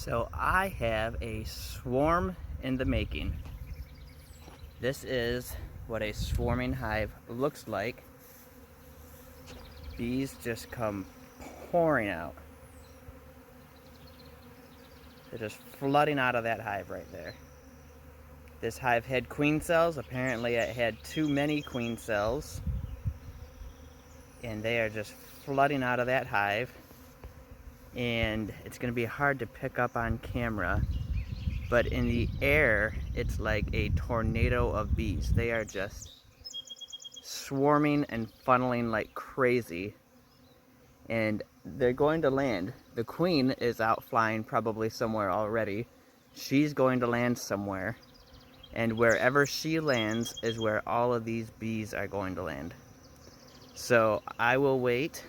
So I have a swarm in the making. This is what a swarming hive looks like. Bees just come pouring out. They're just flooding out of that hive right there. This hive had queen cells. Apparently it had too many queen cells. And they are just flooding out of that hive. And it's going to be hard to pick up on camera, but in the air it's like a tornado of bees. They are just swarming and funneling like crazy, and they're going to land. The queen is out flying probably somewhere already. She's going to land somewhere, and wherever she lands is where all of these bees are going to land. So I will wait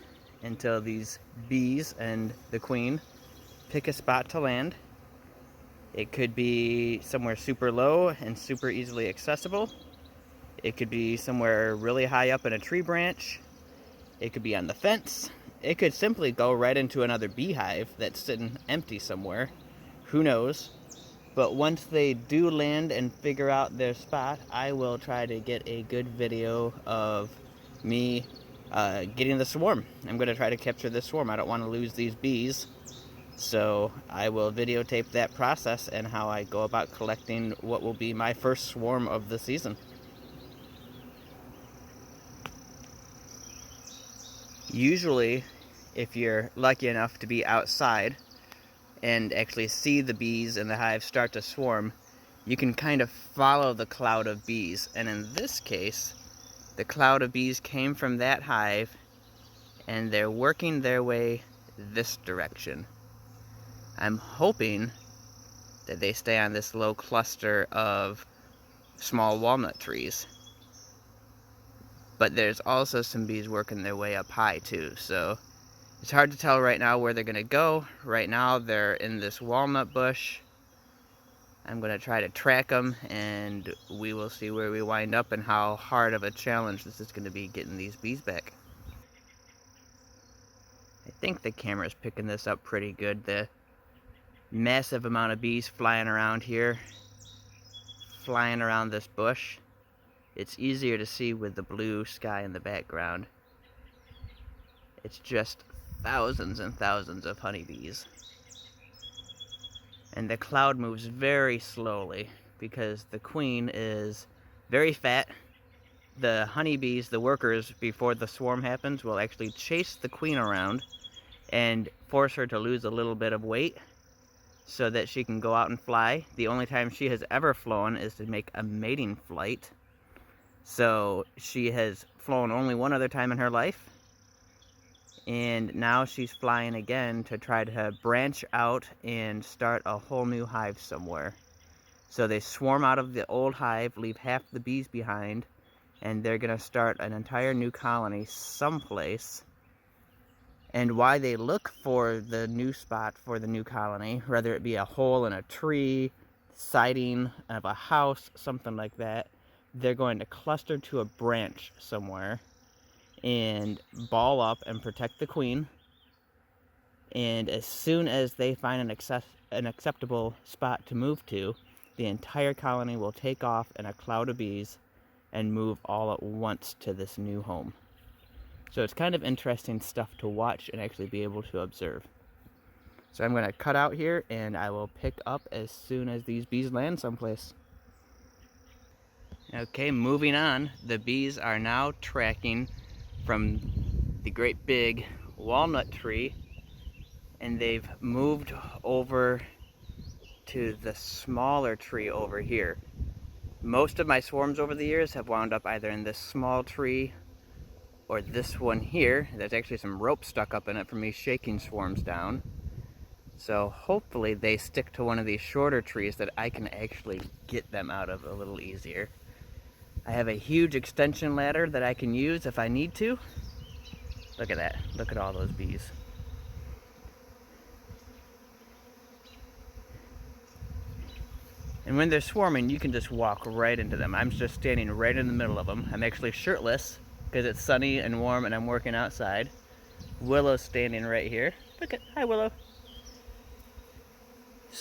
until these bees and the queen pick a spot to land. It could be somewhere super low and super easily accessible. It could be somewhere really high up in a tree branch. It could be on the fence. It could simply go right into another beehive that's sitting empty somewhere. Who knows? But once they do land and figure out their spot, I will try to get a good video of me getting the swarm. I'm going to try to capture this swarm. I don't want to lose these bees. So I will videotape that process and how I go about collecting what will be my first swarm of the season. Usually, if you're lucky enough to be outside and actually see the bees in the hive start to swarm, you can kind of follow the cloud of bees. And in this case, the cloud of bees came from that hive and they're working their way this direction. I'm hoping that they stay on this low cluster of small walnut trees. But there's also some bees working their way up high too, so it's hard to tell right now where they're gonna go. Right now they're in this walnut bush. I'm gonna try to track them, and we will see where we wind up and how hard of a challenge this is gonna be getting these bees back. I think the camera's picking this up pretty good. The massive amount of bees flying around here, flying around this bush. It's easier to see with the blue sky in the background. It's just thousands and thousands of honeybees. And the cloud moves very slowly because the queen is very fat. The honeybees, the workers, before the swarm happens, will actually chase the queen around and force her to lose a little bit of weight so that she can go out and fly. The only time she has ever flown is to make a mating flight. So she has flown only one other time in her life. And now she's flying again to try to branch out and start a whole new hive somewhere. So they swarm out of the old hive, leave half the bees behind, and they're going to start an entire new colony someplace. And why they look for the new spot for the new colony, whether it be a hole in a tree, siding of a house, something like that, they're going to cluster to a branch somewhere and ball up and protect the queen. And as soon as they find an acceptable spot to move to, the entire colony will take off in a cloud of bees and move all at once to this new home. So it's kind of interesting stuff to watch and actually be able to observe. So I'm going to cut out here and I will pick up as soon as these bees land someplace. Okay, moving on. The bees are now tracking from the great big walnut tree, and they've moved over to the smaller tree over here. Most of my swarms over the years have wound up either in this small tree or this one here. There's actually some rope stuck up in it for me shaking swarms down. So hopefully they stick to one of these shorter trees that I can actually get them out of a little easier. I have a huge extension ladder that I can use if I need to. Look at that. Look at all those bees. And when they're swarming, you can just walk right into them. I'm just standing right in the middle of them. I'm actually shirtless because it's sunny and warm and I'm working outside. Willow's standing right here. Look at, hi Willow.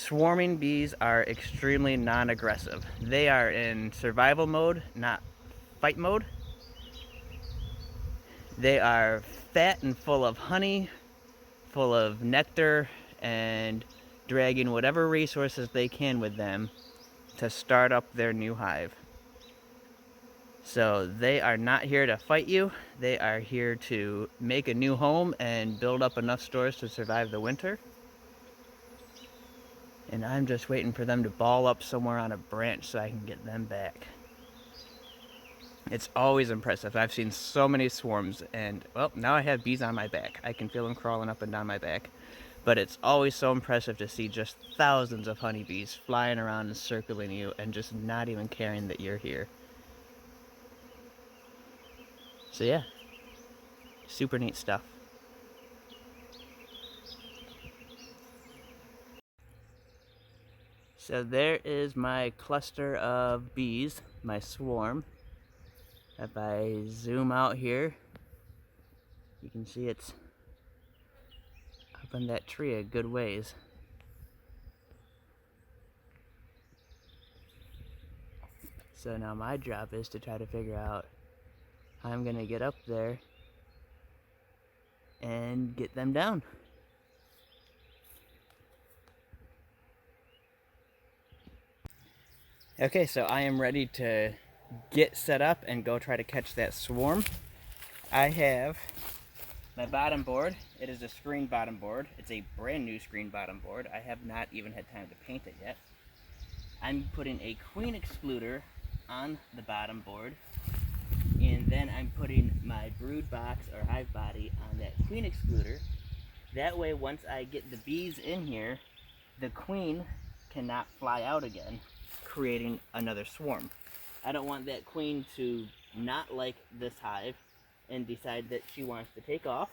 swarming bees are extremely non-aggressive. They are in survival mode, not fight mode. They are fat and full of honey, full of nectar, and dragging whatever resources they can with them to start up their new hive. So they are not here to fight you. They are here to make a new home and build up enough stores to survive the winter. And I'm just waiting for them to ball up somewhere on a branch so I can get them back. It's always impressive. I've seen so many swarms, and well, now I have bees on my back. I can feel them crawling up and down my back. But it's always so impressive to see just thousands of honeybees flying around and circling you and just not even caring that you're here. So yeah, super neat stuff. So there is my cluster of bees, my swarm. If I zoom out here, you can see it's up in that tree a good ways. So now my job is to try to figure out how I'm gonna get up there and get them down. Okay, so I am ready to get set up and go try to catch that swarm. I have my bottom board. It is a screen bottom board. It's a brand new screen bottom board. I have not even had time to paint it yet. I'm putting a queen excluder on the bottom board, and then I'm putting my brood box or hive body on that queen excluder. That way, once I get the bees in here, the queen cannot fly out again, creating another swarm. I don't want that queen to not like this hive and decide that she wants to take off.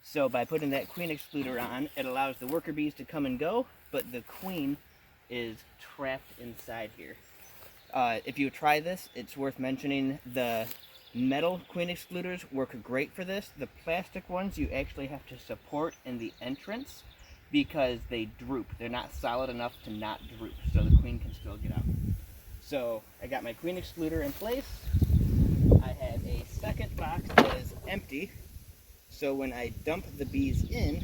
So by putting that queen excluder on, it allows the worker bees to come and go, but the queen is trapped inside here. If you try this, it's worth mentioning the metal queen excluders work great for this. The plastic ones you actually have to support in the entrance because they droop. They're not solid enough to not droop, so the queen can still get out. So I got my queen excluder in place. I have a second box that is empty, so when I dump the bees in,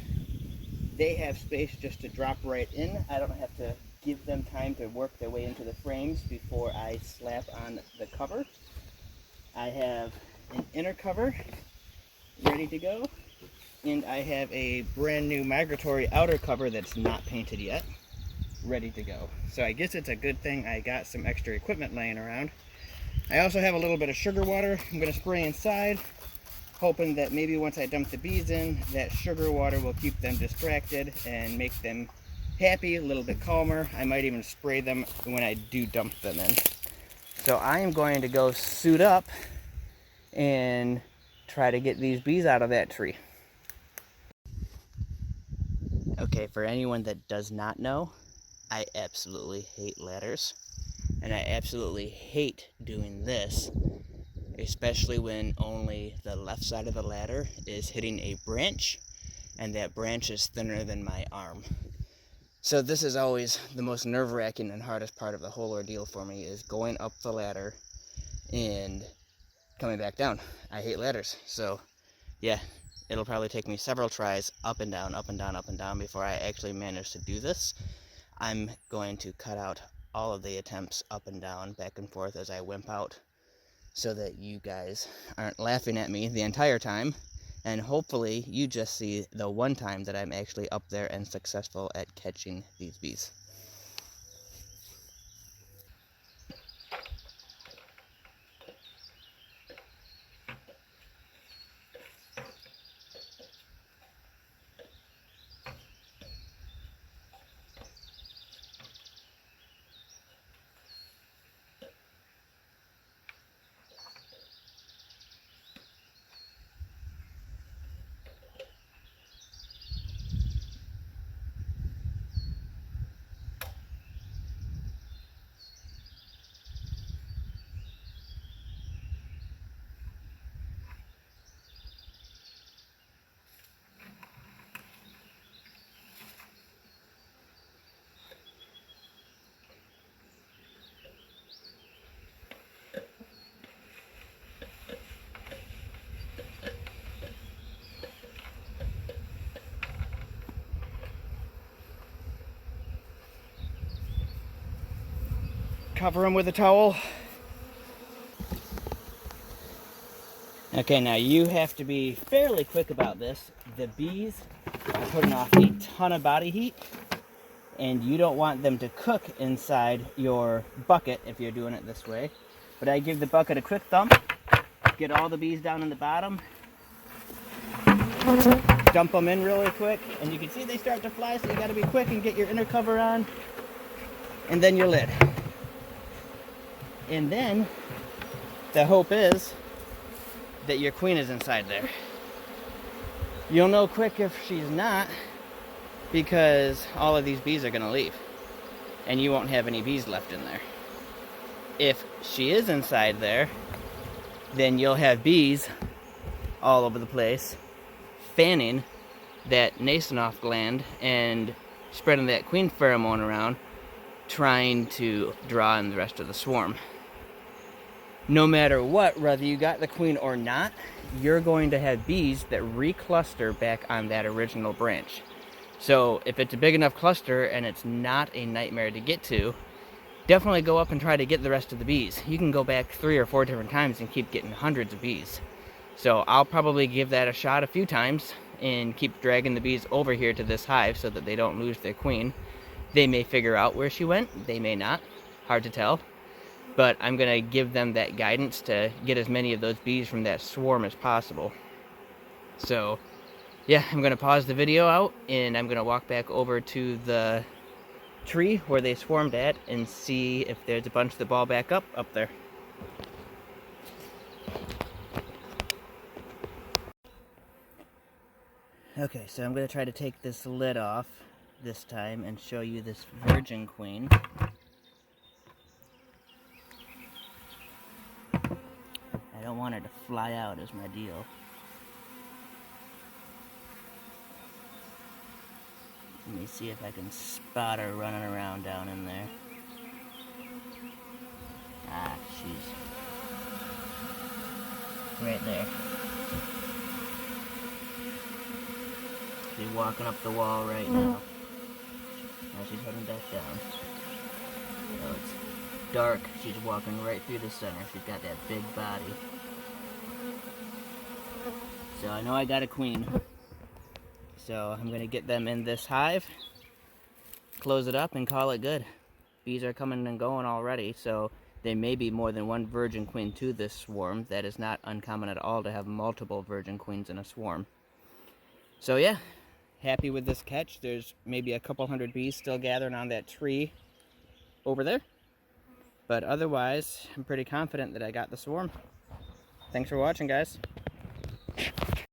they have space just to drop right in. I don't have to give them time to work their way into the frames before I slap on the cover. I have an inner cover ready to go, and I have a brand new migratory outer cover that's not painted yet, ready to go. So I guess it's a good thing I got some extra equipment laying around. I also have a little bit of sugar water I'm going to spray inside, hoping that maybe once I dump the bees in, that sugar water will keep them distracted and make them happy, a little bit calmer. I might even spray them when I do dump them in. So I am going to go suit up and try to get these bees out of that tree. Okay, for anyone that does not know, I absolutely hate ladders. And I absolutely hate doing this, especially when only the left side of the ladder is hitting a branch, and that branch is thinner than my arm. So this is always the most nerve-wracking and hardest part of the whole ordeal for me, is going up the ladder and coming back down. I hate ladders. So yeah, it'll probably take me several tries up and down, up and down, up and down before I actually manage to do this. I'm going to cut out all of the attempts up and down, back and forth as I wimp out, so that you guys aren't laughing at me the entire time, and hopefully you just see the one time that I'm actually up there and successful at catching these bees. cover them with a towel. Okay, now you have to be fairly quick about this. The bees are putting off a ton of body heat, and you don't want them to cook inside your bucket if you're doing it this way. But I give the bucket a quick thump, get all the bees down in the bottom, dump them in really quick, and you can see they start to fly, so you gotta be quick and get your inner cover on, and then your lid. And then the hope is that your queen is inside there. You'll know quick if she's not, because all of these bees are gonna leave and you won't have any bees left in there. If she is inside there, then you'll have bees all over the place fanning that Nasonov gland and spreading that queen pheromone around, trying to draw in the rest of the swarm. No matter what, whether you got the queen or not, you're going to have bees that recluster back on that original branch. So if it's a big enough cluster and it's not a nightmare to get to, definitely go up and try to get the rest of the bees. You can go back 3 or 4 different times and keep getting hundreds of bees. So I'll probably give that a shot a few times and keep dragging the bees over here to this hive so that they don't lose their queen. They may figure out where she went, they may not, hard to tell. But I'm gonna give them that guidance to get as many of those bees from that swarm as possible. So yeah, I'm gonna pause the video out and I'm gonna walk back over to the tree where they swarmed at and see if there's a bunch that ball back up there. Okay, so I'm gonna try to take this lid off this time and show you this virgin queen. I don't want her to fly out is my deal. Let me see if I can spot her running around down in there. Ah, she's right there. She's walking up the wall right now. Now she's heading back down. So it's dark. She's walking right through the center. She's got that big body. So I know I got a queen. So I'm gonna get them in this hive, close it up, and call it good. Bees are coming and going already, so there may be more than one virgin queen to this swarm. That is not uncommon at all to have multiple virgin queens in a swarm. So yeah, happy with this catch. There's maybe a couple hundred bees still gathering on that tree over there. But otherwise, I'm pretty confident that I got the swarm. Thanks for watching, guys.